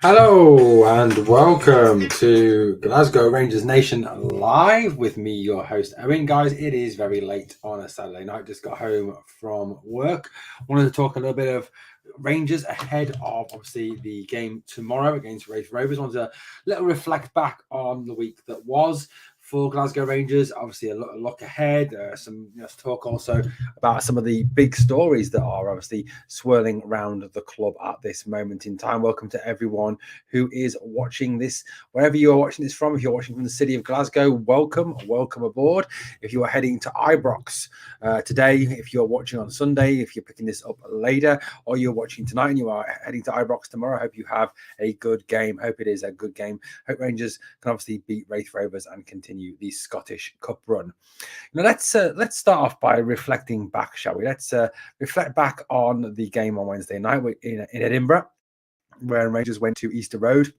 Hello and welcome to Glasgow Rangers Nation Live with me, your host Owen. Guys, it is very late on a Saturday night. Just got home from work. Wanted to talk a little bit of Rangers ahead of obviously the game tomorrow against Raith Rovers. Wanted to little reflect back on the week that was for Glasgow Rangers. Obviously, a look ahead. Some talk also about some of the big stories that are obviously swirling around the club at this moment in time. Welcome to everyone who is watching this, wherever you are watching this from. If you're watching from the city of Glasgow, welcome aboard. If you are heading to Ibrox today, if you're watching on Sunday, if you're picking this up later, or you're watching tonight and you are heading to Ibrox tomorrow, I hope you have a good game. Hope it is a good game. Hope Rangers can obviously beat Raith Rovers and continue the Scottish Cup run. Now let's start off by reflecting back, shall we? Let's reflect back on the game on Wednesday night in Edinburgh, where Rangers went to Easter Road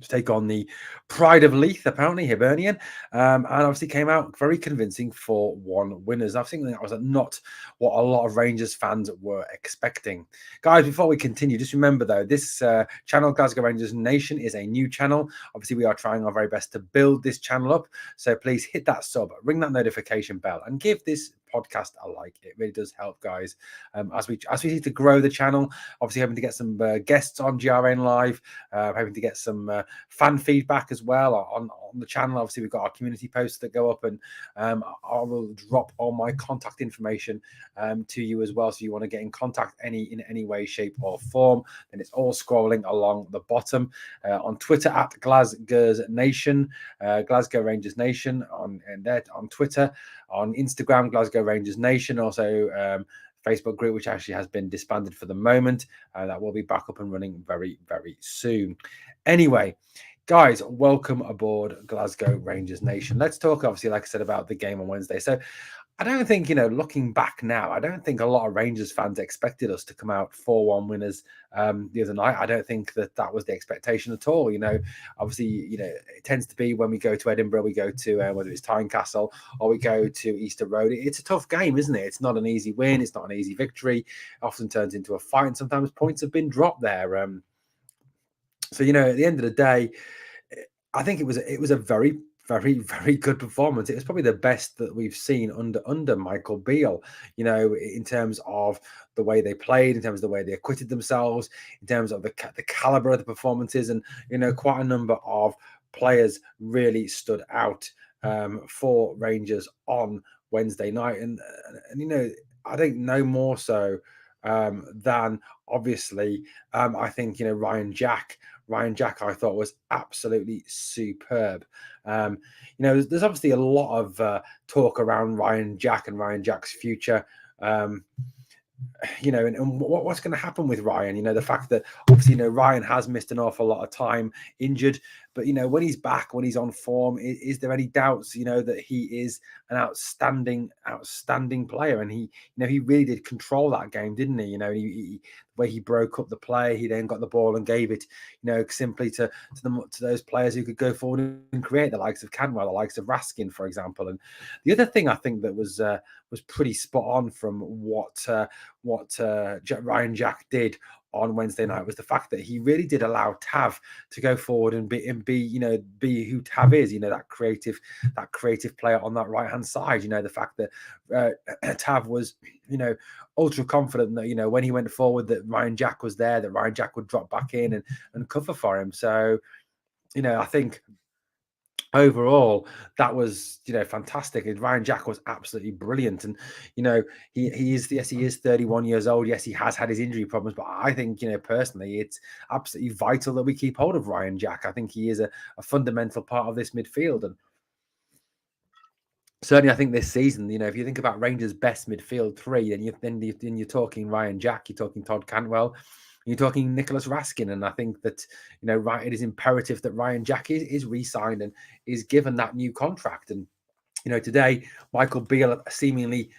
to take on the Pride of Leith, apparently Hibernian, and obviously came out very convincing for 1 winners. I think that was not what a lot of Rangers fans were expecting. Guys, before we continue, just remember though, this channel, Glasgow Rangers Nation, is a new channel. Obviously, we are trying our very best to build this channel up, so please hit that sub, ring that notification bell, and give this podcast a like. It really does help, guys, as we need to grow the channel. Obviously hoping to get some guests on GRN Live, hoping to get some fan feedback as well on the channel. Obviously we've got our community posts that go up, and I will drop all my contact information to you as well, so you want to get in contact in any way, shape or form, then it's all scrolling along the bottom. On Twitter at Glasgow Nation, Glasgow Rangers Nation on Twitter, on Instagram Glasgow Rangers Nation, also Facebook group, which actually has been disbanded for the moment. That will be back up and running very, very soon. Anyway, guys, welcome aboard Glasgow Rangers Nation. Let's talk, obviously, like I said, about the game on Wednesday. So I don't think, looking back now, I don't think a lot of Rangers fans expected us to come out 4-1 winners the other night. I don't think that was the expectation at all. Obviously, it tends to be when we go to Edinburgh, we go to whether it's Tynecastle or we go to Easter Road. It's a tough game, isn't it? It's not an easy win. It's not an easy victory. It often turns into a fight, and sometimes points have been dropped there. So, at the end of the day, I think it was a very, very, very good performance. It was probably the best that we've seen under Michael Beale, in terms of the way they played, in terms of the way they acquitted themselves, in terms of the caliber of the performances. And, quite a number of players really stood out for Rangers on Wednesday night. And I think no more so than obviously, I think, Ryan Jack, I thought, was absolutely superb. There's obviously a lot of talk around Ryan Jack and Ryan Jack's future. And what's going to happen with Ryan? The fact that obviously, Ryan has missed an awful lot of time injured, but when he's back, when he's on form, is there any doubts, that he is an outstanding player? And he really did control that game, didn't he? Where he broke up the play, he then got the ball and gave it, simply to those players who could go forward and create, the likes of Canwell, the likes of Raskin, for example. And the other thing I think that was pretty spot on from what Ryan Jack did on Wednesday night was the fact that he really did allow Tav to go forward and be who Tav is, that creative player on that right hand side. The fact that Tav was ultra confident that when he went forward that Ryan Jack was there, that Ryan Jack would drop back in and cover for him. So I think overall that was fantastic, and Ryan Jack was absolutely brilliant. And he is 31 years old. Yes, he has had his injury problems, but I think personally it's absolutely vital that we keep hold of Ryan Jack. I think he is a fundamental part of this midfield. And certainly, I think this season, if you think about Rangers' best midfield three, then you're talking Ryan Jack, you're talking Todd Cantwell, you're talking Nicholas Raskin. And I think that it is imperative that Ryan Jack is re-signed and is given that new contract. And today Michael Beale seemingly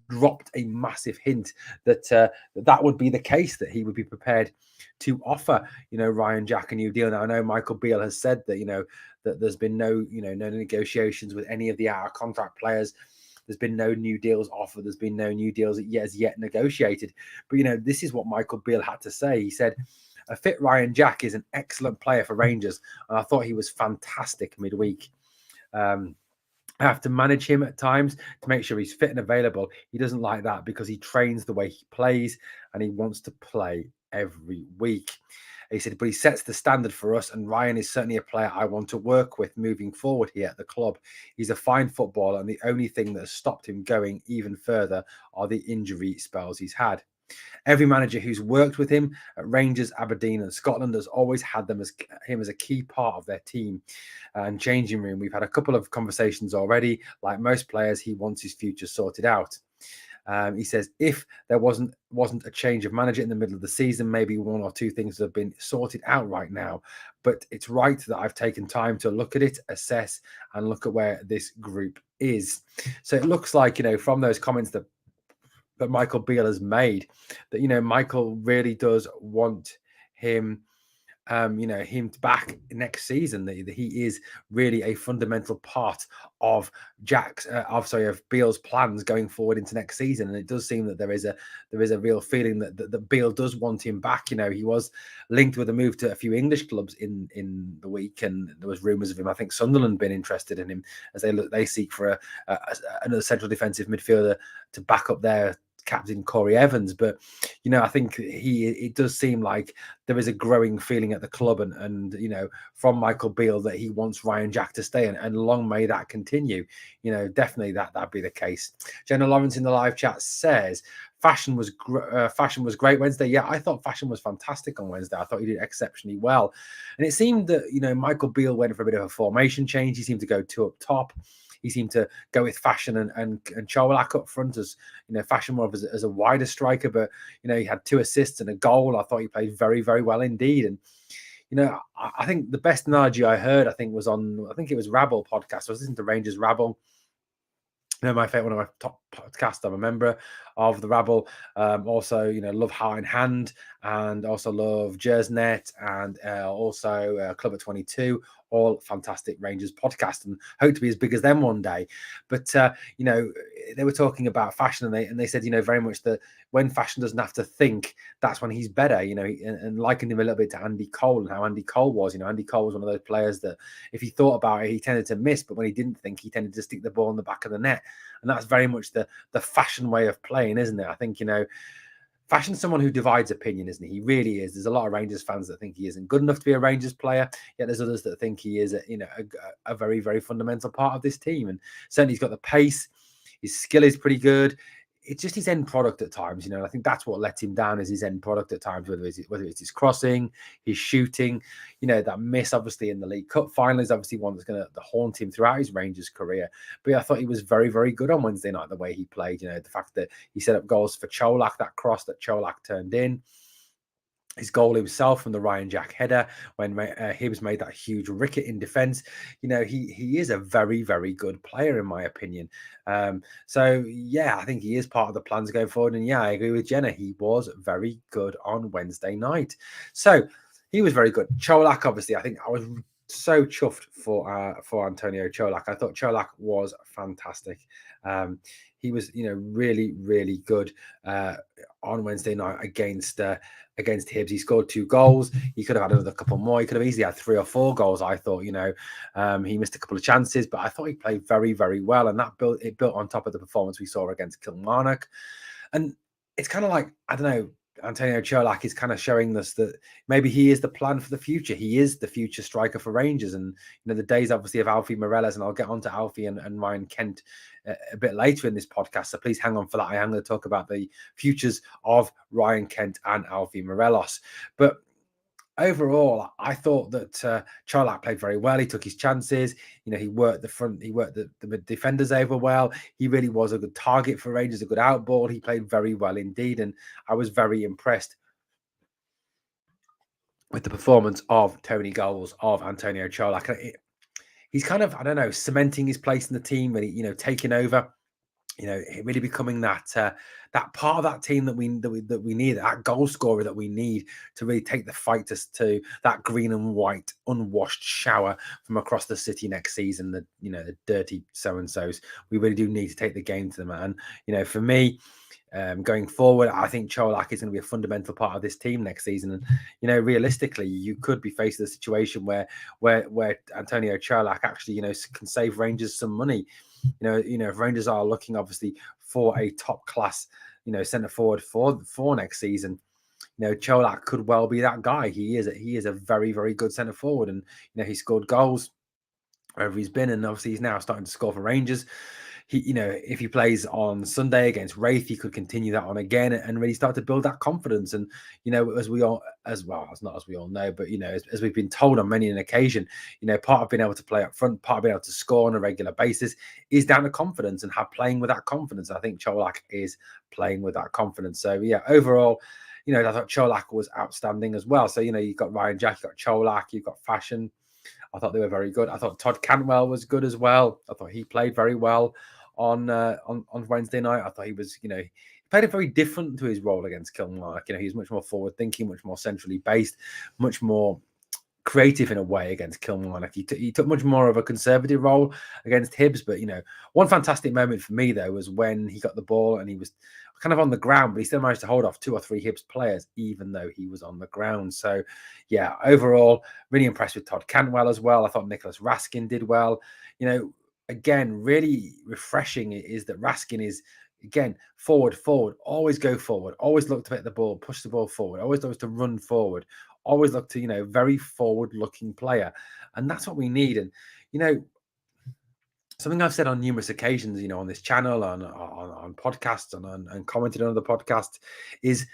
dropped a massive hint that that would be the case, that he would be prepared to offer Ryan Jack a new deal. Now I know Michael Beale has said that that there's been no negotiations with any of the out of contract players. There's been no new deals offered. There's been no new deals as yet negotiated. But this is what Michael Beale had to say. He said, A fit Ryan Jack is an excellent player for Rangers, and I thought he was fantastic midweek. I have to manage him at times to make sure he's fit and available. He doesn't like that because he trains the way he plays and he wants to play every week. He said, but he sets the standard for us, and Ryan is certainly a player I want to work with moving forward here at the club. He's a fine footballer, and the only thing that has stopped him going even further are the injury spells he's had. Every manager who's worked with him at Rangers, Aberdeen, and Scotland has always had him as a key part of their team and changing room. We've had a couple of conversations already. Like most players, he wants his future sorted out. He says if there wasn't a change of manager in the middle of the season, maybe one or two things have been sorted out right now. But it's right that I've taken time to look at it, assess, and look at where this group is. So it looks like, from those comments that Michael Beale has made, that Michael really does want him him back next season. That he is really a fundamental part of of Beale's plans going forward into next season. And it does seem that there is a real feeling that Beale does want him back. He was linked with a move to a few English clubs in the week, and there was rumours of him. I think Sunderland been interested in him as they seek for another central defensive midfielder to back up their captain Corey Evans. But I think it does seem like there is a growing feeling at the club and from Michael Beale that he wants Ryan Jack to stay, and long may that continue. Definitely that'd be the case. Jenna Lawrence in the live chat says Fashion was great Wednesday. Yeah, I thought Fashion was fantastic on Wednesday. I thought he did exceptionally well, and it seemed that Michael Beale went for a bit of a formation change. He seemed to go two up top. He seemed to go with Fashion and Cholak up front as Fashion more of as a wider striker, but he had 2 assists and a goal. I thought he played very, very well indeed. And I think the best analogy I heard, it was Rabble podcast. I was listening to Rangers Rabble. One of my top podcasts. I'm a member of the Rabble. Also, love Heart in Hand, and also love Jersnet, and also Club at 22. All fantastic Rangers podcast, and hope to be as big as them one day. But they were talking about Fashion, and they said very much that when Fashion doesn't have to think, that's when he's better. And likened him a little bit to Andy Cole and how Andy Cole was. Andy Cole was one of those players that if he thought about it, he tended to miss, but when he didn't think, he tended to stick the ball in the back of the net. And that's very much the Fashion way of playing, isn't it? I think Fashion's someone who divides opinion, isn't he? He really is. There's a lot of Rangers fans that think he isn't good enough to be a Rangers player, yet there's others that think he is a very, very fundamental part of this team. And certainly he's got the pace. His skill is pretty good. It's just his end product at times, I think that's what let him down, is his end product at times, whether it's his crossing, his shooting, that miss obviously in the League Cup final is obviously one that's going to haunt him throughout his Rangers career. But I thought he was very, very good on Wednesday night, the way he played, the fact that he set up goals for Cholak, that cross that Cholak turned in. His goal himself from the Ryan Jack header when Hibbs made that huge ricket in defence. He is a very, very good player in my opinion. So yeah, I think he is part of the plans going forward. And yeah, I agree with Jenna. He was very good on Wednesday night. So he was very good. Cholak, obviously, I think I was so chuffed for Antonio Cholak. I thought Cholak was fantastic. He was, really, really good on Wednesday night against Hibs. He scored 2 goals. He could have had another couple more. He could have easily had 3 or 4 goals. I thought, he missed a couple of chances, but I thought he played very, very well, and that built on top of the performance we saw against Kilmarnock. And it's kind of like, I don't know, Antonio Cholak is kind of showing us that maybe he is the plan for the future. He is the future striker for Rangers. And, the days obviously of Alfie Morelos, and I'll get on to Alfie and Ryan Kent a bit later in this podcast. So please hang on for that. I am going to talk about the futures of Ryan Kent and Alfie Morelos. But overall, I thought that Cholak played very well. He took his chances. He worked the front. He worked the defenders over well. He really was a good target for Rangers, a good outball. He played very well indeed. And I was very impressed with the performance of Tony Goals, of Antonio Cholak. He's kind of, I don't know, cementing his place in the team and, taking over. really becoming that part of that team that we need, that goal scorer that we need to really take the fight to that green and white unwashed shower from across the city next season. The dirty so and so's. We really do need to take the game to them, and for me. Going forward, I think Cholak is going to be a fundamental part of this team next season. And realistically, you could be faced with a situation where Antonio Cholak actually can save Rangers some money. If Rangers are looking obviously for a top class centre forward for next season, Cholak could well be that guy. He is a very, very good centre forward, and he scored goals wherever he's been, and obviously he's now starting to score for Rangers. If he plays on Sunday against Raith, he could continue that on again and really start to build that confidence. And as we all know, but as we've been told on many an occasion, part of being able to play up front, part of being able to score on a regular basis is down to confidence and playing with that confidence. I think Cholak is playing with that confidence. So yeah, overall, I thought Cholak was outstanding as well. So you've got Ryan Jack, you've got Cholak, you've got Fashion. I thought they were very good. I thought Todd Cantwell was good as well. I thought he played very well on Wednesday night. I thought he was, he played it very different to his role against Kilmarnock. He was much more forward thinking, much more centrally based, much more creative in a way against Kilmarnock. He took much more of a conservative role against Hibs. But one fantastic moment for me though was when he got the ball and he was kind of on the ground, but he still managed to hold off 2 or 3 Hibs players, even though he was on the ground. So yeah, overall, really impressed with Todd Cantwell as well. I thought Nicholas Raskin did well. Again, really refreshing is that Raskin is, again, forward, always go forward, always look to hit the ball, push the ball forward, always look to run forward, always look to, very forward-looking player. And that's what we need. And, something I've said on numerous occasions, on this channel, on podcasts, and commented on other podcasts, is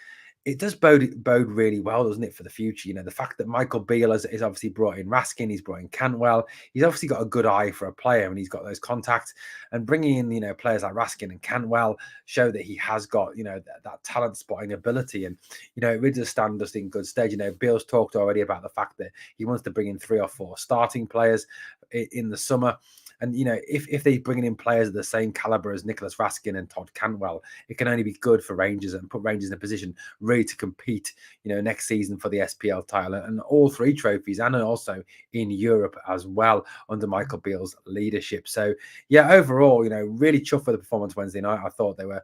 it does bode really well, doesn't it, for the future? The fact that Michael Beale is obviously brought in Raskin, he's brought in Cantwell, he's obviously got a good eye for a player, and he's got those contacts. And bringing in, players like Raskin and Cantwell show that he has got, that talent spotting ability, and it really does stand us in good stead. Beale's talked already about the fact that he wants to bring in 3 or 4 starting players in the summer. And, if they're bringing in players of the same caliber as Nicholas Raskin and Todd Cantwell, it can only be good for Rangers and put Rangers in a position really to compete, next season for the SPL title and all 3 trophies, and also in Europe as well under Michael Beale's leadership. So, yeah, overall, really chuffed with the performance Wednesday night. I thought I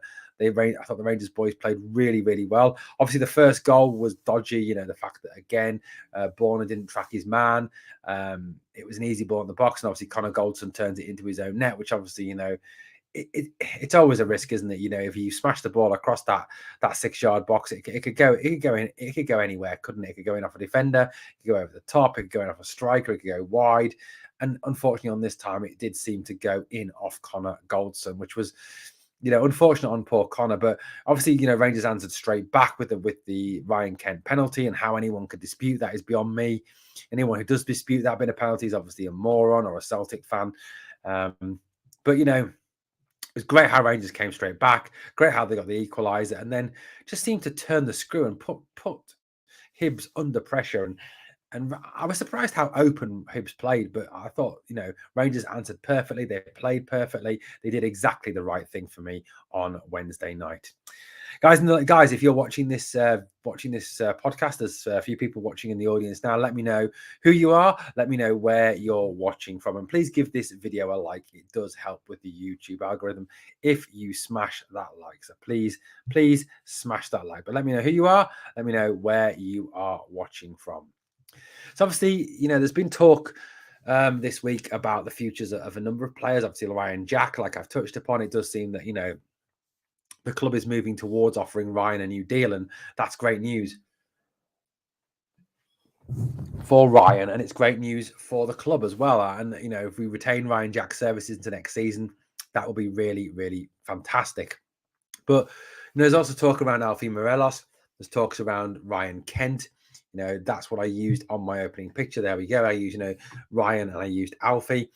thought the Rangers boys played really, really well. Obviously, the first goal was dodgy. The fact that, again, Borna didn't track his man. It was an easy ball in the box, and obviously Connor Goldson turns it into his own net, which obviously, it's always a risk, isn't it? If you smash the ball across that 6-yard box, it could go anywhere, couldn't it? It could go in off a defender, it could go over the top, it could go in off a striker, it could go wide. And unfortunately, on this time, it did seem to go in off Connor Goldson, which was, unfortunate on poor Connor. But obviously, Rangers answered straight back with the Ryan Kent penalty, and how anyone could dispute that is beyond me. Anyone who does dispute that bit of penalty is obviously a moron or a Celtic fan. But it was great how Rangers came straight back. Great how they got the equaliser, and then just seemed to turn the screw and put Hibs under pressure. And I was surprised how open Hibs played, but I thought, Rangers answered perfectly. They played perfectly. They did exactly the right thing for me on Wednesday night. Guys, if you're watching this podcast, there's a few people watching in the audience now. Let me know who you are. Let me know where you're watching from, and please give this video a like. It does help with the YouTube algorithm if you smash that like. So please smash that like. But let me know who you are. Let me know where you are watching from. So obviously, there's been talk this week about the futures of a number of players. Obviously, Ryan Jack, like I've touched upon, it does seem that, the club is moving towards offering Ryan a new deal, and that's great news for Ryan, and it's great news for the club as well. And, if we retain Ryan Jack's services into next season, that will be really, really fantastic. But there's also talk around Alfie Morelos. There's talks around Ryan Kent. That's what I used on my opening picture. There we go. I used, Ryan, and I used Alfie.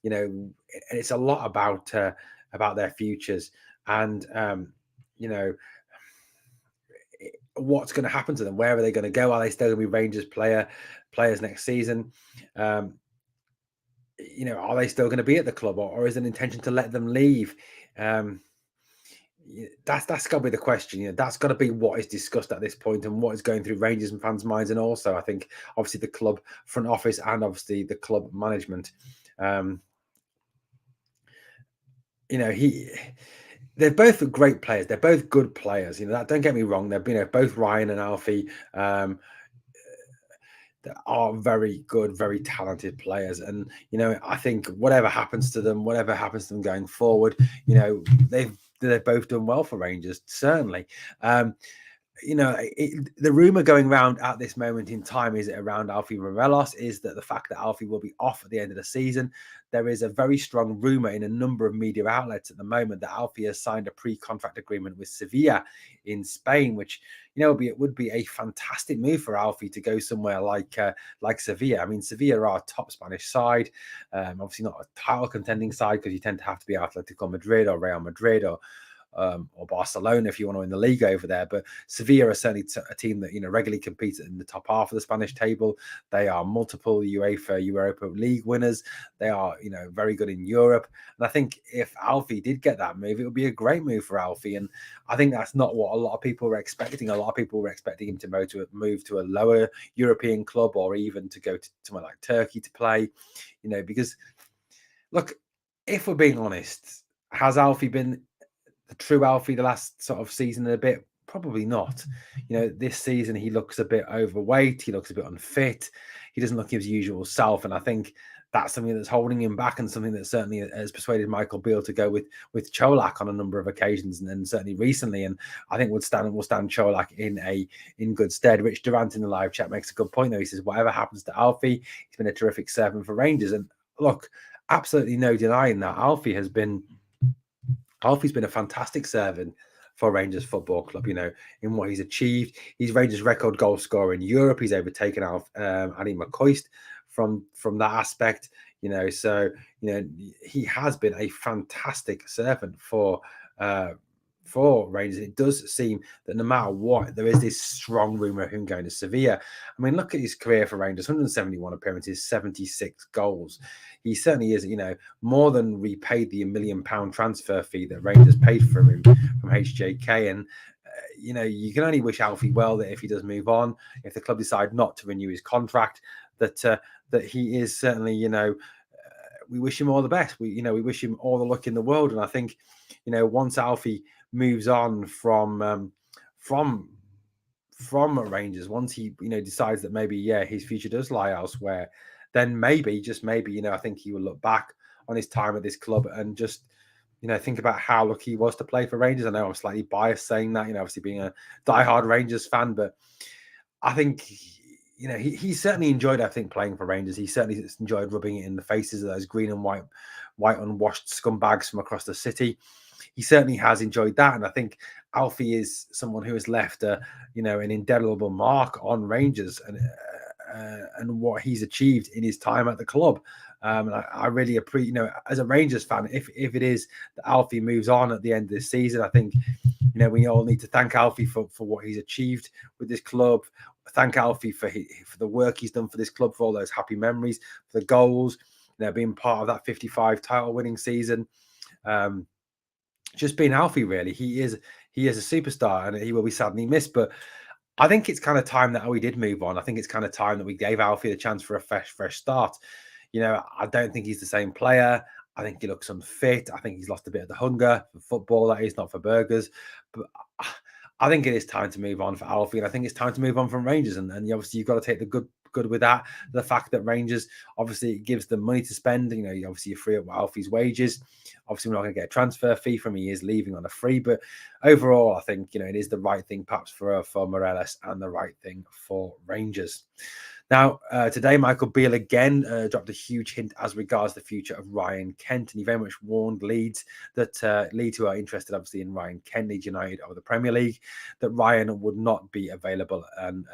And it's a lot about their futures, and what's going to happen to them. Where are they going to go? Are they still going to be Rangers players next season? Are they still going to be at the club, or is it an intention to let them leave? That's got to be the question. That's got to be what is discussed at this point and what is going through Rangers and fans' minds, and also I think obviously the club front office and obviously the club management. Um, he. They're both great players. They're both good players. Don't get me wrong. They're both Ryan and Alfie. That are very good, very talented players. And, I think whatever happens to them, going forward, they've both done well for Rangers, certainly. The rumor going around at this moment in time is around Alfie Morelos is that the fact that Alfie will be off at the end of the season. There is a very strong rumor in a number of media outlets at the moment that Alfie has signed a pre-contract agreement with Sevilla in Spain, which it would be a fantastic move for Alfie to go somewhere like Sevilla. I mean, Sevilla are a top Spanish side, obviously not a title contending side because you tend to have to be Atletico Madrid or Real Madrid or Barcelona if you want to win the league over there. But Sevilla are certainly a team that regularly competes in the top half of the Spanish table. They are multiple UEFA Europa League winners. They are very good in Europe. And I think if Alfie did get that move, it would be a great move for Alfie. And I think that's not what a lot of people were expecting. A lot of people were expecting him to move to a lower European club or even to go to somewhere like Turkey to play. Because look, if we're being honest, has Alfie been the true Alfie the last sort of season and a bit? Probably not. This season he looks a bit overweight. He looks a bit unfit. He doesn't look his usual self. And I think that's something that's holding him back and something that certainly has persuaded Michael Beale to go with Cholak on a number of occasions and then certainly recently. And I think will stand Cholak in good stead. Rich Durant in the live chat makes a good point though. He says, whatever happens to Alfie, he's been a terrific servant for Rangers. And look, absolutely no denying that. Alfie's been a fantastic servant for Rangers Football Club, in what he's achieved. He's Rangers' record goal scorer in Europe. He's overtaken Annie McCoist from that aspect, so, he has been a fantastic servant for Rangers. It does seem that no matter what, there is this strong rumour of him going to Sevilla. I mean, look at his career for Rangers: 171 appearances, 76 goals. He certainly is, more than repaid the £1 million transfer fee that Rangers paid for him from HJK. And you can only wish Alfie well that if he does move on, if the club decide not to renew his contract, that he is certainly, we wish him all the best. We wish him all the luck in the world. And I think, once Alfie moves on from Rangers, once he decides that maybe his future does lie elsewhere, then maybe, just maybe, I think he will look back on his time at this club and just think about how lucky he was to play for Rangers. I know I'm slightly biased saying that, obviously being a diehard Rangers fan, but I think he certainly enjoyed, I think, playing for Rangers. He certainly enjoyed rubbing it in the faces of those green and white unwashed scumbags from across the city. He certainly has enjoyed that, and I think Alfie is someone who has left an indelible mark on Rangers and what he's achieved in his time at the club. And I really appreciate, as a Rangers fan, if it is that Alfie moves on at the end of this season, I think we all need to thank Alfie for what he's achieved with this club. Thank Alfie for the work he's done for this club, for all those happy memories, for the goals, being part of that 55 title winning season. Just being Alfie, really. He is a superstar and he will be sadly missed. But I think it's kind of time that we did move on. I think it's kind of time that we gave Alfie the chance for a fresh start. I don't think he's the same player. I think he looks unfit. I think he's lost a bit of the hunger for football, that is, not for burgers. But I think it is time to move on for Alfie, and I think it's time to move on from Rangers. And obviously, you've got to take the good with that. The fact that Rangers, obviously, it gives them money to spend. Obviously, you free up Alfie's wages. Obviously, we're not going to get a transfer fee from him. He is leaving on a free. But overall, I think, it is the right thing, perhaps, for Morelos and the right thing for Rangers. Now, today, Michael Beale again dropped a huge hint as regards the future of Ryan Kent, and he very much warned Leeds who are interested, obviously, in Ryan Kent, Leeds United, or the Premier League, that Ryan would not be available and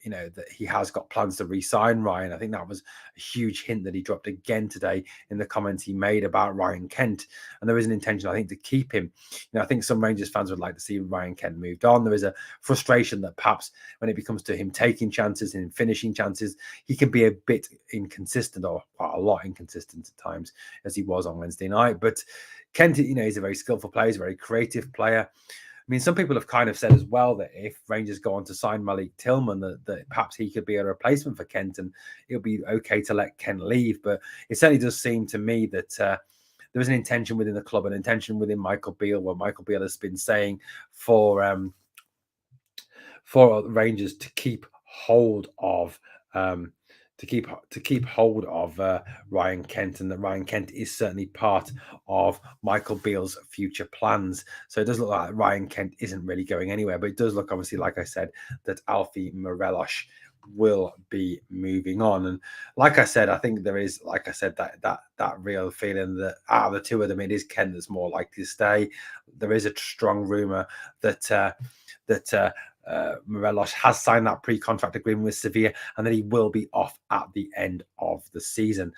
that he has got plans to re-sign Ryan. I think that was a huge hint that he dropped again today in the comments he made about Ryan Kent. And there is an intention, I think, to keep him. I think some Rangers fans would like to see Ryan Kent moved on. There is a frustration that perhaps when it becomes to him taking chances and finishing chances, he can be a bit inconsistent, or quite a lot inconsistent at times, as he was on Wednesday night. But Kent, he's a very skillful player, he's a very creative player. I mean, some people have kind of said as well that if Rangers go on to sign Malik Tillman, that perhaps he could be a replacement for Kent, and it'll be okay to let Kent leave. But it certainly does seem to me that there is an intention within the club, an intention within Michael Beale, what Michael Beale has been saying for Rangers to keep hold of Ryan Kent, and that Ryan Kent is certainly part of Michael Beale's future plans. So it does look like Ryan Kent isn't really going anywhere, but it does look, obviously, like I said, that Alfie Morelos will be moving on. And like I said, I think there is, like I said, that real feeling that out of the two of them, it is Kent that's more likely to stay. There is a strong rumor that Morelos has signed that pre-contract agreement with Sevilla, and that he will be off at the end of the season.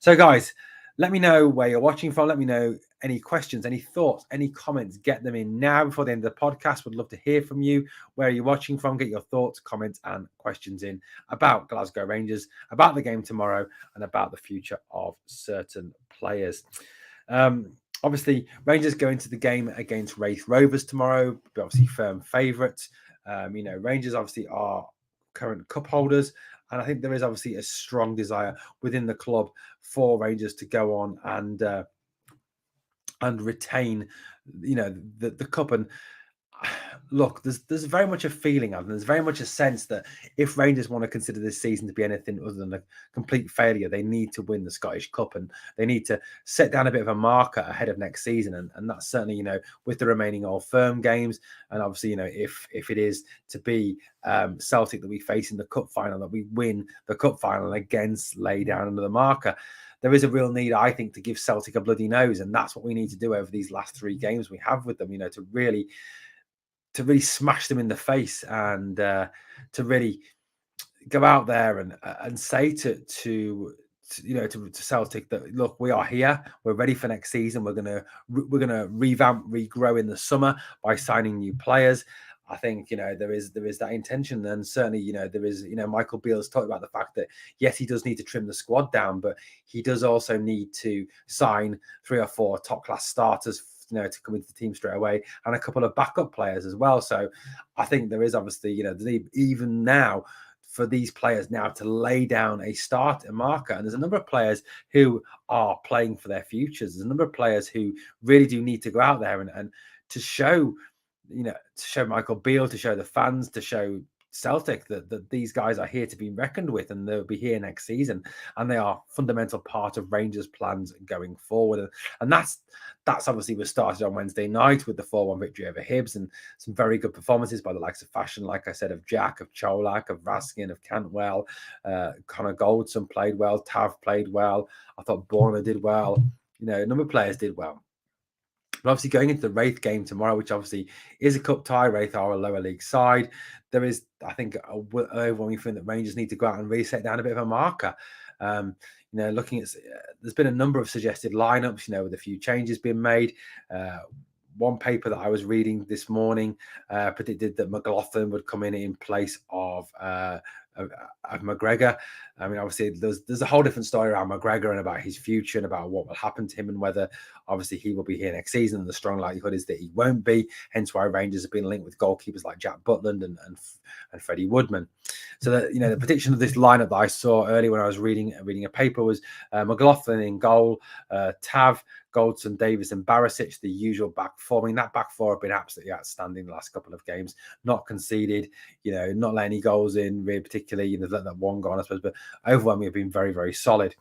So, guys, let me know where you're watching from. Let me know any questions, any thoughts, any comments. Get them in now before the end of the podcast. Would love to hear from you. Where are you watching from? Get your thoughts, comments, and questions in about Glasgow Rangers, about the game tomorrow, and about the future of certain players. Obviously, Rangers go into the game against Raith Rovers tomorrow. Obviously, firm favourites. Rangers obviously are current cup holders, and I think there is obviously a strong desire within the club for Rangers to go on and retain, the cup. And look, there's very much a feeling of, and there's very much a sense that if Rangers want to consider this season to be anything other than a complete failure, they need to win the Scottish Cup, and they need to set down a bit of a marker ahead of next season. And that's certainly, with the remaining Old Firm games, and obviously, if it is to be Celtic that we face in the cup final, that we win the cup final against lay down under the marker. There is a real need, I think, to give Celtic a bloody nose, and that's what we need to do over these last 3 games we have with them, to really smash them in the face, and to really go out there and say to Celtic that, look, we are here, we're ready for next season, we're gonna revamp, regrow in the summer by signing new players. I think there is that intention, and certainly there is Michael Beale's talked about the fact that yes, he does need to trim the squad down, but he does also need to sign 3 or 4 top class starters to come into the team straight away, and a couple of backup players as well. So I think there is obviously even now for these players now to lay down a marker. And there's a number of players who are playing for their futures. There's a number of players who really do need to go out there and to show Michael Beale, to show the fans, to show Celtic that these guys are here to be reckoned with, and they'll be here next season, and they are a fundamental part of Rangers' plans going forward. And that's obviously was started on Wednesday night with the 4-1 victory over Hibs, and some very good performances by the likes of Fashion, like I said, of Jack, of Cholak, of Raskin, of Cantwell. Connor Goldson played well, Tav played well. I thought Borna did well. A number of players did well. But obviously going into the Raith game tomorrow, which obviously is a cup tie, Raith are a lower league side. There is, I think, an overwhelming feeling that Rangers need to go out and really set down a bit of a marker. Looking at, there's been a number of suggested lineups, with a few changes being made. One paper that I was reading this morning predicted that McLaughlin would come in place of McGregor. I mean, obviously, there's a whole different story around McGregor and about his future and about what will happen to him, and whether obviously he will be here next season. And the strong likelihood is that he won't be. Hence why Rangers have been linked with goalkeepers like Jack Butland and Freddie Woodman. So that the prediction of this lineup that I saw earlier when I was reading a paper was McLaughlin in goal, Tav, Goldson, Davis, and Barisic, the usual back four. I mean, that back four have been absolutely outstanding the last couple of games. Not conceded, not letting any goals in, really particularly, that one goal, I suppose, but overwhelmingly have been very, very solid.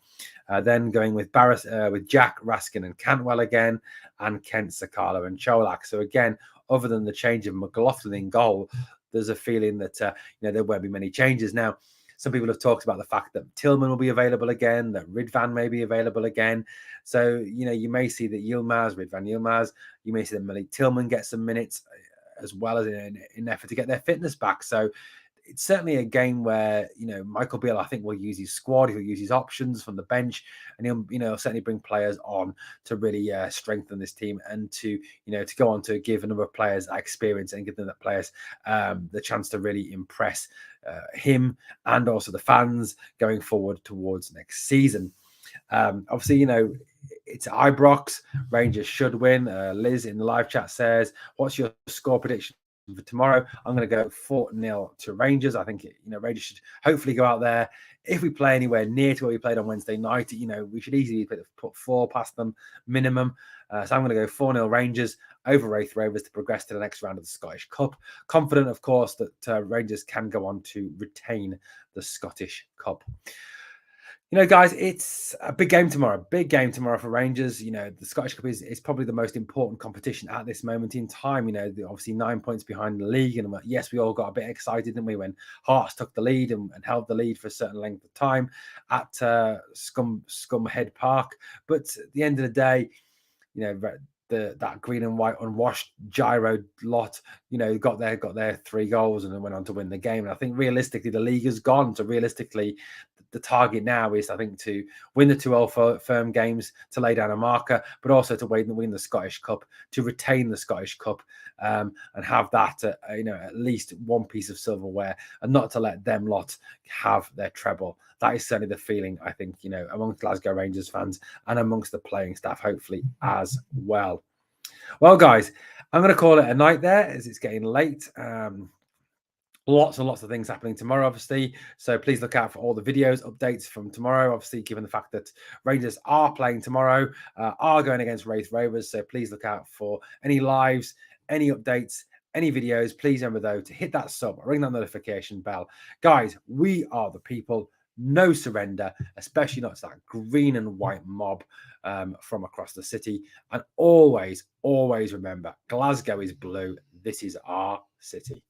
Then going with with Jack, Raskin, and Cantwell again, and Kent, Sakala, and Cholak. So again, other than the change of McLaughlin in goal, there's a feeling that there won't be many changes. Now, some people have talked about the fact that Tillman will be available again, that Ridvan may be available again. So, you may see that Ridvan Yilmaz, you may see that Malik Tillman get some minutes as well as in an effort to get their fitness back. So it's certainly a game where, Michael Beale, I think, will use his squad. He'll use his options from the bench, and he'll certainly bring players on to really strengthen this team, and to go on to give a number of players experience and give them that players the chance to really impress him and also the fans going forward towards next season. Obviously, it's Ibrox. Rangers should win. Liz in the live chat says, "What's your score prediction for tomorrow?" I'm going to go 4-0 to Rangers. I think Rangers should hopefully go out there. If we play anywhere near to what we played on Wednesday night, we should easily put 4 past them minimum. So I'm going to go 4-0 Rangers over Raith Rovers to progress to the next round of the Scottish Cup. Confident, of course, that Rangers can go on to retain the Scottish Cup. Guys, it's a big game tomorrow. Big game tomorrow for Rangers. The Scottish Cup is probably the most important competition at this moment in time. Obviously 9 points behind the league. And yes, we all got a bit excited, didn't we, when Hearts took the lead and held the lead for a certain length of time at Scumhead Park. But at the end of the day, that green and white unwashed gyro lot, got their 3 goals and then went on to win the game. And I think realistically, the league has gone. So realistically, the target now is, I think, to win the 2 Old Firm games, to lay down a marker, but also to win the Scottish Cup, to retain the Scottish Cup, and have that, at least one piece of silverware, and not to let them lot have their treble. That is certainly the feeling, I think, amongst Glasgow Rangers fans and amongst the playing staff, hopefully, as well. Well, guys, I'm going to call it a night there, as it's getting late. Lots and lots of things happening tomorrow, obviously. So please look out for all the videos, updates from tomorrow. Obviously, given the fact that Rangers are playing tomorrow, are going against Raith Rovers. So please look out for any lives, any updates, any videos. Please remember, though, to hit that sub, ring that notification bell. Guys, we are the people. No surrender, especially not to that green and white mob from across the city. And always, always remember, Glasgow is blue. This is our city.